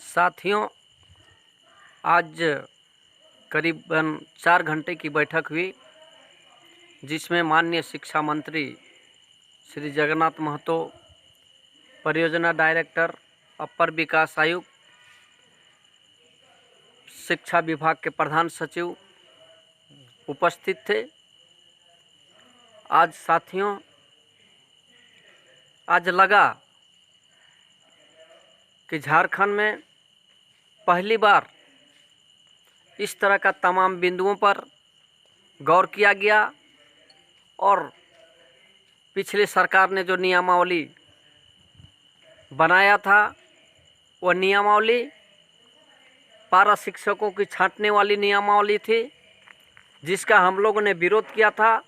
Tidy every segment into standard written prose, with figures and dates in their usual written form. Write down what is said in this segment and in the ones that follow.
साथियों, आज करीबन 4 घंटे की बैठक हुई, जिसमें माननीय शिक्षा मंत्री श्री जगन्नाथ महतो, परियोजना डायरेक्टर, अपर विकास आयुक्त, शिक्षा विभाग के प्रधान सचिव उपस्थित थे। आज साथियों, आज लगा कि झारखंड में पहली बार इस तरह का तमाम बिंदुओं पर गौर किया गया और पिछली सरकार ने जो नियमावली बनाया था, वह नियमावली पारा शिक्षकों की छांटने वाली नियमावली थी, जिसका हम लोगों ने विरोध किया था।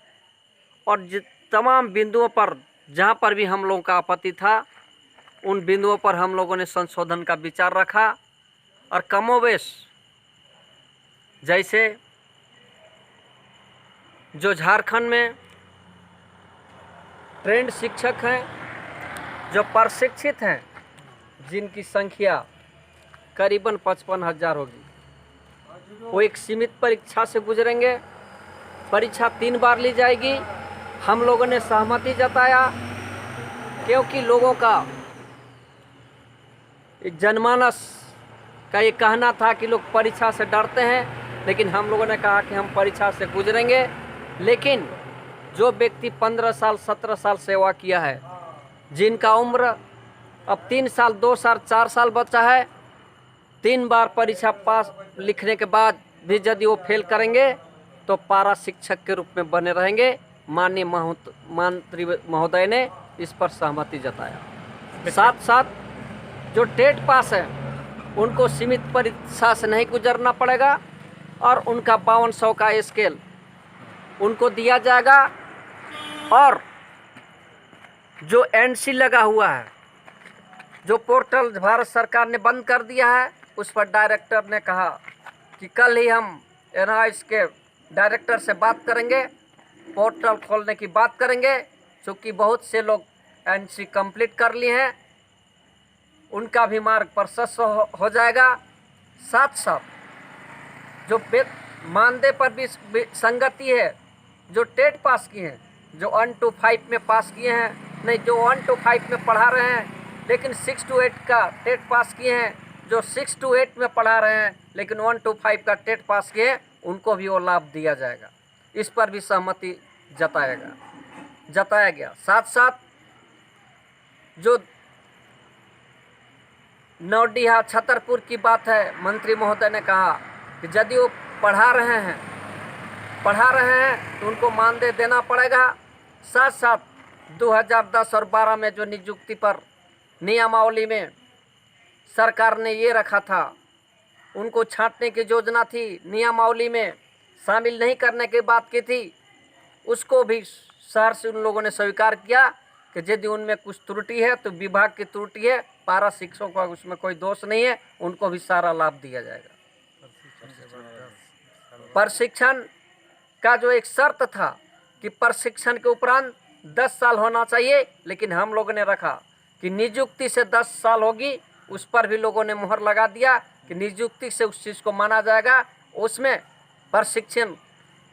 और तमाम बिंदुओं पर जहां पर भी हम लोगों का आपत्ति था, उन बिंदुओं पर हम लोगों ने संशोधन का विचार रखा। और कमोवेश जैसे जो झारखंड में ट्रेंड शिक्षक हैं, जो प्रशिक्षित हैं, जिनकी संख्या करीबन 55,000 होगी, वो एक सीमित परीक्षा से गुजरेंगे। परीक्षा 3 बार ली जाएगी। हम लोगों ने सहमति जताया, क्योंकि लोगों का जनमानस का ये कहना था कि लोग परीक्षा से डरते हैं, लेकिन हम लोगों ने कहा कि हम परीक्षा से गुजरेंगे। लेकिन जो व्यक्ति 15 साल 17 साल सेवा किया है, जिनका उम्र अब 3 साल 2 साल 4 साल बचा है, 3 बार परीक्षा पास लिखने के बाद भी यदि वो फेल करेंगे तो पारा शिक्षक के रूप में बने रहेंगे। माननीय मंत्री महोदय ने इस पर सहमति जताया। साथ साथ जो टेट पास है, उनको सीमित परीक्षा से नहीं गुजरना पड़ेगा और उनका 5200 का स्केल उनको दिया जाएगा। और जो एनसी लगा हुआ है, जो पोर्टल भारत सरकार ने बंद कर दिया है, उस पर डायरेक्टर ने कहा कि कल ही हम एनआईएस के डायरेक्टर से बात करेंगे, पोर्टल खोलने की बात करेंगे। क्योंकि बहुत से लोग एनसी कंप्लीट कर लिए हैं, उनका भी मार्ग प्रशस्त हो जाएगा। साथ साथ जो मानदेय पर भी संगति है, जो टेट पास किए हैं, जो 1 to 5 में पास किए हैं, नहीं जो 1 to 5 में पढ़ा रहे हैं लेकिन 6 to 8 का टेट पास किए हैं, जो 6 to 8 में पढ़ा रहे हैं लेकिन 1 to 5 का टेट पास किए हैं, उनको भी वो लाभ दिया जाएगा। इस पर भी सहमति जताया गया। साथ साथ जो नौडिहा छतरपुर की बात है, मंत्री महोदय ने कहा कि यदि वो पढ़ा रहे हैं तो उनको मानदेय देना पड़ेगा। साथ साथ 2010 और 12 में जो नियुक्ति पर नियमावली में सरकार ने ये रखा था, उनको छांटने की योजना थी, नियमावली में शामिल नहीं करने की बात की थी, उसको भी शहर से उन लोगों ने स्वीकार किया कि यदि उनमें कुछ त्रुटि है तो विभाग की त्रुटि है, पारा शिक्षकों का उसमें कोई दोष नहीं है, उनको भी सारा लाभ दिया जाएगा। प्रशिक्षण का जो एक शर्त था कि प्रशिक्षण के उपरांत 10 साल होना चाहिए, लेकिन हम लोगों ने रखा कि नियुक्ति से 10 साल होगी। उस पर भी लोगों ने मुहर लगा दिया कि नियुक्ति से उस चीज़ को माना जाएगा, उसमें प्रशिक्षण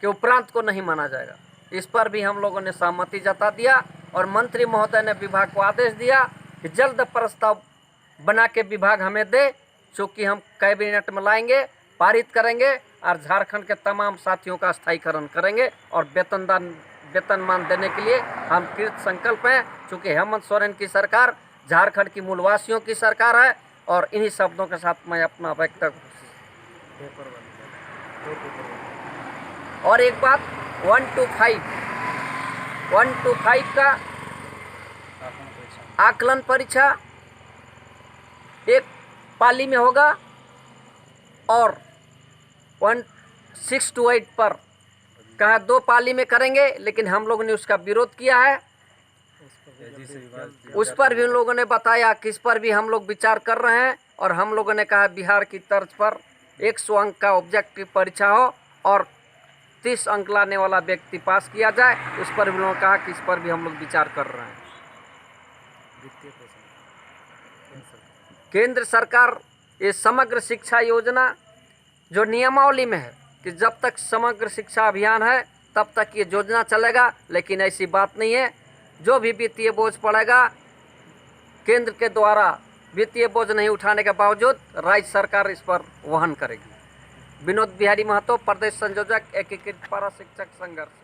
के उपरांत को नहीं माना जाएगा। इस पर भी हम लोगों ने सहमति जता दिया और मंत्री महोदय ने विभाग को आदेश दिया कि जल्द प्रस्ताव बना के विभाग हमें दे, चूँकि हम कैबिनेट में लाएंगे, पारित करेंगे और झारखंड के तमाम साथियों का स्थायीकरण करेंगे और वेतनमान देने के लिए हम कृत संकल्प हैं। चूँकि हेमंत सोरेन की सरकार झारखंड की मूलवासियों की सरकार है। और इन्हीं शब्दों के साथ मैं अपना वक्तव्य और एक बात, 1 to 5 का आकलन परीक्षा एक पाली में होगा और 6 to 8 पर कहा 2 पाली में करेंगे, लेकिन हम लोगों ने उसका विरोध किया है। उस पर भी उन लोगों ने बताया कि इस पर भी हम लोग विचार कर रहे हैं और हम लोगों ने कहा बिहार की तर्ज पर 100 अंक का ऑब्जेक्टिव परीक्षा हो और 30 अंक लाने वाला व्यक्ति पास किया जाए। उस पर भी उन्होंने कहा कि इस पर भी हम लोग विचार कर रहे हैं। केंद्र सरकार ये समग्र शिक्षा योजना जो नियमावली में है कि जब तक समग्र शिक्षा अभियान है तब तक ये योजना चलेगा, लेकिन ऐसी बात नहीं है। जो भी वित्तीय बोझ पड़ेगा, केंद्र के द्वारा वित्तीय बोझ नहीं उठाने के बावजूद राज्य सरकार इस पर वहन करेगी। विनोद बिहारी महतो, प्रदेश संयोजक, एकीकृत पारा शिक्षक संघर्ष।